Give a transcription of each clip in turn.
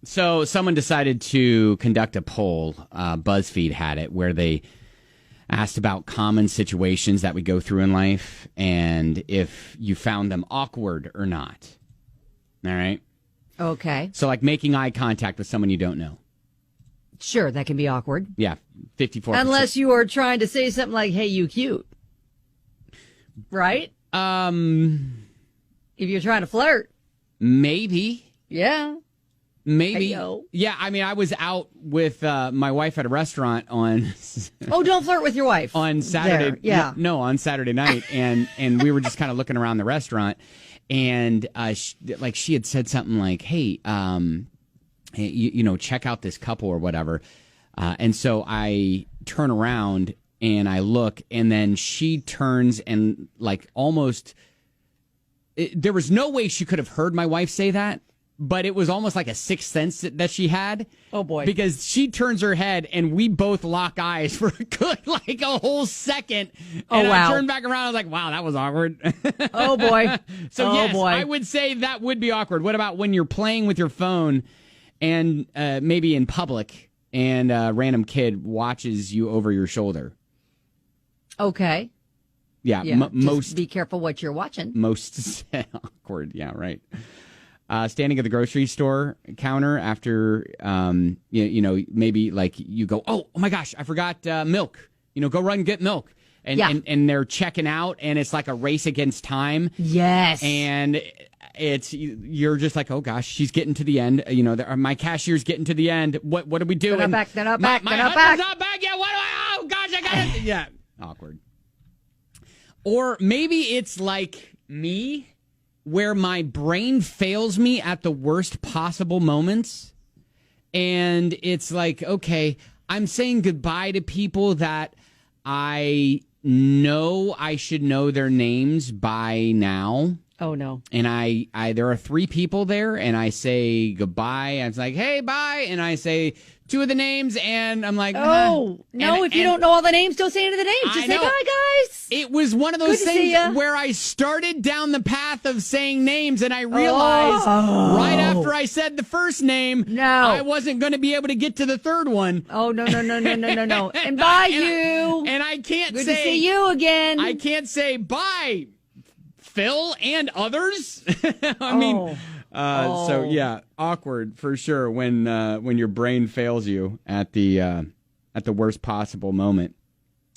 So someone decided to conduct a poll. BuzzFeed had it where they asked about common situations that we go through in life and if you found them awkward or not. All right. Okay. So like making eye contact with someone you don't know. Sure, that can be awkward. Yeah, 54%. Unless you are trying to say something like, hey, you cute. Right? If you're trying to flirt. Maybe. Yeah. Maybe. Hey-yo. Yeah, I mean, I was out with my wife at a restaurant on... Oh, don't flirt with your wife. On Saturday. There. Yeah. No, on Saturday night. And we were just kind of looking around the restaurant. And she had said something like, hey, check out this couple or whatever. And so I turn around and I look, and then she turns and there was no way she could have heard my wife say that, but it was almost like a sixth sense that she had. Oh, boy. Because she turns her head and we both lock eyes for a good, a whole second. And wow. I turned back around. I was like, wow, that was awkward. Oh, boy. So, yes, boy. I would say that would be awkward. What about when you're playing with your phone and maybe in public and a random kid watches you over your shoulder? Okay. Yeah. Just be careful what you're watching. Most awkward. Yeah, right. Standing at the grocery store counter after, maybe you go, oh my gosh, I forgot milk. Go run and get milk. And they're checking out, and it's like a race against time. Yes. And you're just like, oh gosh, she's getting to the end. My cashier's getting to the end. What do we do? They're not back. My husband's not back yet. What do I? Oh gosh, I got it. Yeah, awkward. Or maybe it's like me, where my brain fails me at the worst possible moments. And it's like, okay, I'm saying goodbye to people that I know I should know their names by now. Oh, no. And there are 3 people there, and I say goodbye. I was like, hey, bye. And I say 2 of the names, and I'm like, oh, no, if you don't know all the names, don't say any of the names. Just say, hi, guys. It was one of those things where I started down the path of saying names, and I realized right after I said the first name, I wasn't going to be able to get to the third one. Oh, no. And bye, you. And I can't Good say. to see you again. I can't say bye, Phil and others. So yeah, awkward for sure when your brain fails you at the worst possible moment.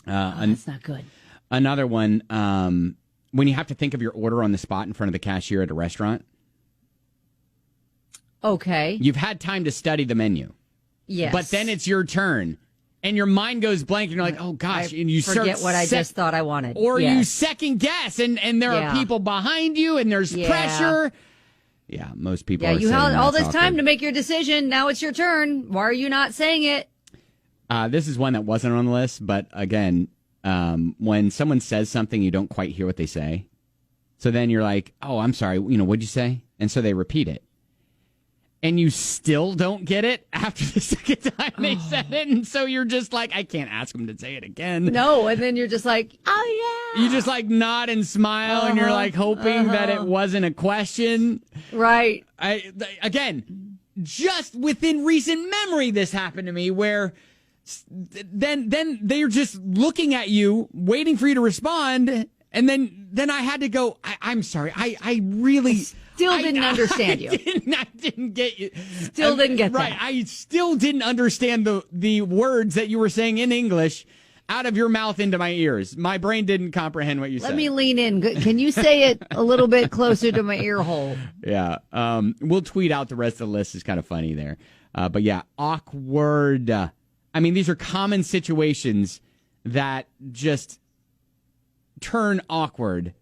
That's not good. Another one, when you have to think of your order on the spot in front of the cashier at a restaurant. Okay. You've had time to study the menu. Yes. But then it's your turn. And your mind goes blank, and you're like, oh, gosh. And you forget what I just thought I wanted. Or you second guess, and there are people behind you, and there's pressure. Yeah, most people are saying you had all this awkward. time to make your decision. Now it's your turn. Why are you not saying it? This is one that wasn't on the list, but again, when someone says something, you don't quite hear what they say. So then you're like, oh, I'm sorry, what'd you say? And so they repeat it. And you still don't get it after the second time they said it. And so you're just like, I can't ask them to say it again. No, and then you're just like, oh, yeah. You just like nod and smile, and you're like hoping that it wasn't a question. Right. Again, just within recent memory, this happened to me where then they're just looking at you, waiting for you to respond. And then I had to go, I'm sorry, I really... Still didn't understand you. I didn't get you. Still didn't get that. Right, I still didn't understand the words that you were saying in English out of your mouth into my ears. My brain didn't comprehend what you said. Let me lean in. Can you say it a little bit closer to my ear hole? Yeah. We'll tweet out the rest of the list. It's kind of funny there. But yeah, awkward. I mean, these are common situations that just turn awkward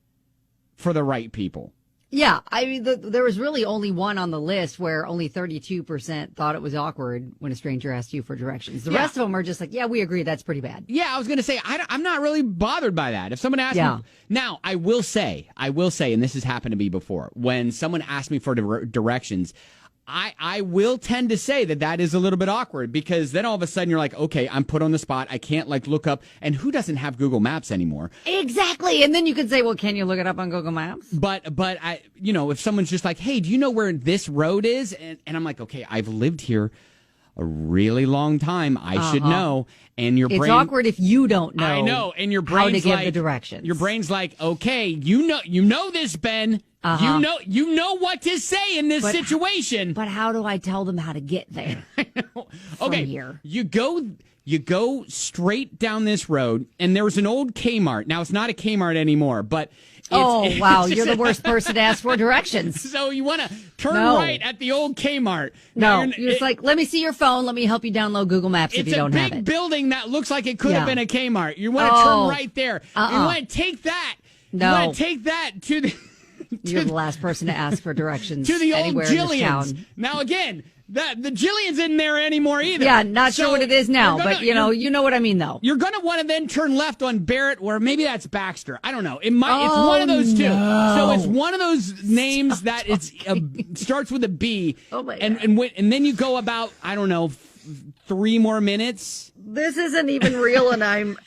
for the right people. Yeah, I mean, there was really only one on the list where only 32% thought it was awkward when a stranger asked you for directions. The rest of them are just like, yeah, we agree, that's pretty bad. Yeah, I was going to say, I'm not really bothered by that. If someone asks me, now, I will say, and this has happened to me before, when someone asked me for directions, I will tend to say that is a little bit awkward, because then all of a sudden you're like, okay, I'm put on the spot. I can't like look up, and who doesn't have Google Maps anymore? Exactly. And then you could say, well, can you look it up on Google Maps? But I, if someone's just like, hey, do you know where this road is? And I'm like, okay, I've lived here a really long time. I should know. And your brain, it's awkward if you don't know. I know. And your brain's how to give like, the directions. Your brain's like, okay, you know this, Ben. You know what to say in this situation. But how do I tell them how to get there? Okay, here? You go straight down this road, and there's an old Kmart. Now it's not a Kmart anymore, but wow, you're the worst person to ask for directions. So you want to turn right at the old Kmart. No, you're just like, let me see your phone. Let me help you download Google Maps if you don't have it. It's a big building that looks like it could have been a Kmart. You want to turn right there. You want to take that. No. You want to take that to the... You're the last person to ask for directions to the old Jillian's. Now again, the Jillian's isn't there anymore either. Yeah, not sure what it is now, but you know what I mean though. You're gonna want to then turn left on Barrett, or maybe that's Baxter. I don't know. It's one of those two. So it's one of those names that it's starts with a B. Oh my God. And then you go about 3 more minutes. This isn't even real, and I'm